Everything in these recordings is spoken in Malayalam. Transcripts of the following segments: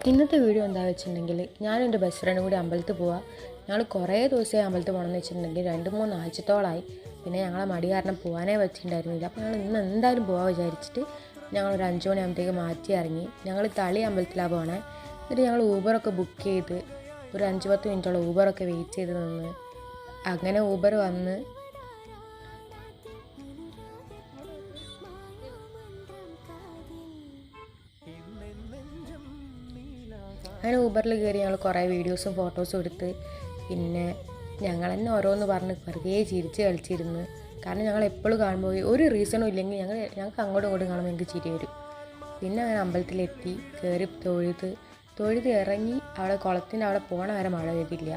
ഇന്നത്തെ വീഡിയോ എന്താ വെച്ചിട്ടുണ്ടെങ്കിൽ ഞാനും എൻ്റെ ബെസ്റ്റ് ഫ്രണ്ടും കൂടി അമ്പലത്തിൽ പോവാം. ഞങ്ങൾ കുറേ ദിവസമായി അമ്പലത്തിൽ പോകണമെന്ന് വെച്ചിട്ടുണ്ടെങ്കിൽ 2-3 ആഴ്ചത്തോളമായി. പിന്നെ ഞങ്ങളെ മടി കാരണം പോകാനേ പറ്റിയിട്ടുണ്ടായിരുന്നില്ല. അപ്പോൾ ഞങ്ങൾ ഇന്ന് എന്തായാലും പോകാൻ വിചാരിച്ചിട്ട് ഞങ്ങളൊരു 5 മണിയാകുമ്പോഴത്തേക്ക് മാറ്റി ഇറങ്ങി. ഞങ്ങൾ തളി അമ്പലത്തിലാണ് പോകണേ. എന്നിട്ട് ഞങ്ങൾ ഊബറൊക്കെ ബുക്ക് ചെയ്ത് ഒരു 5-10 മിനിറ്റോളം ഊബറൊക്കെ വെയിറ്റ് ചെയ്ത് നിന്ന് അങ്ങനെ ഊബർ വന്ന് അങ്ങനെ ഊബറിൽ കയറി ഞങ്ങൾ കുറേ വീഡിയോസും ഫോട്ടോസും എടുത്ത് പിന്നെ ഞങ്ങൾ തന്നെ ഓരോന്ന് പറഞ്ഞ് വെറുതെ ചിരിച്ച് കളിച്ചിരുന്നു. കാരണം ഞങ്ങൾ എപ്പോഴും കാണുമ്പോൾ ഒരു റീസണും ഇല്ലെങ്കിൽ ഞങ്ങൾക്ക് അങ്ങോട്ടും ഇങ്ങോട്ടും കാണുമ്പോൾ ഞങ്ങൾക്ക് ചിരി വരും. പിന്നെ അങ്ങനെ അമ്പലത്തിലെത്തി കയറി തൊഴുത് ഇറങ്ങി അവിടെ കുളത്തിൻ്റെ അവിടെ പോകണ വരെ മഴ പെയ്തില്ല.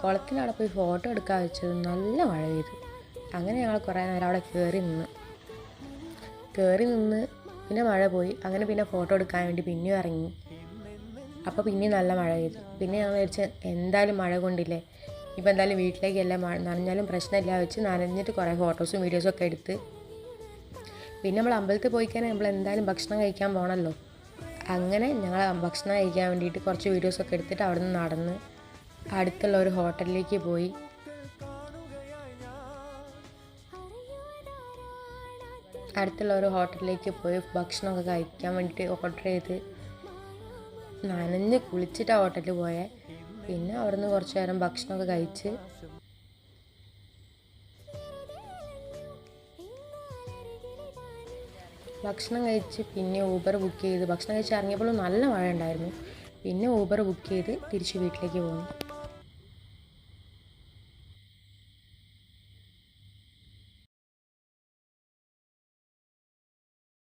കുളത്തിൻ്റെ അവിടെ പോയി ഫോട്ടോ എടുക്കാൻ വെച്ചത് നല്ല മഴ പെയ്തു. അങ്ങനെ ഞങ്ങൾ കുറേ നേരം അവിടെ കയറി നിന്ന് പിന്നെ മഴ പോയി. അങ്ങനെ പിന്നെ ഫോട്ടോ എടുക്കാൻ വേണ്ടി പിന്നെയും ഇറങ്ങി. അപ്പോൾ പിന്നെയും നല്ല മഴ പെയ്തു. പിന്നെ ഞങ്ങൾ വിചാരിച്ച് എന്തായാലും മഴ കൊണ്ടില്ലേ, ഇപ്പോൾ എന്തായാലും വീട്ടിലേക്കല്ല, നനഞ്ഞാലും പ്രശ്നമില്ല വെച്ച് നനഞ്ഞിട്ട് കുറേ ഫോട്ടോസും വീഡിയോസും ഒക്കെ എടുത്ത് പിന്നെ നമ്മൾ അമ്പലത്തിൽ പോയി കഴിഞ്ഞാൽ നമ്മൾ എന്തായാലും ഭക്ഷണം കഴിക്കാൻ പോകണമല്ലോ. അങ്ങനെ ഞങ്ങൾ ഭക്ഷണം കഴിക്കാൻ വേണ്ടിയിട്ട് കുറച്ച് വീഡിയോസൊക്കെ എടുത്തിട്ട് അവിടെ നിന്ന് നടന്ന് അടുത്തുള്ള ഒരു ഹോട്ടലിലേക്ക് പോയി. ഭക്ഷണമൊക്കെ കഴിക്കാൻ വേണ്ടിയിട്ട് ഓർഡർ ചെയ്ത് നനഞ്ഞ് കുളിച്ചിട്ടാണ് ഹോട്ടലിൽ പോയത്. പിന്നെ അവിടെ നിന്ന് കുറച്ച് നേരം ഭക്ഷണമൊക്കെ കഴിച്ച് പിന്നെ ഊബർ ബുക്ക് ചെയ്ത് ഭക്ഷണം കഴിച്ച് ഇറങ്ങിയപ്പോഴും നല്ല മഴ ഉണ്ടായിരുന്നു. പിന്നെ ഊബർ ബുക്ക് ചെയ്ത് തിരിച്ച് വീട്ടിലേക്ക് പോകുന്നു.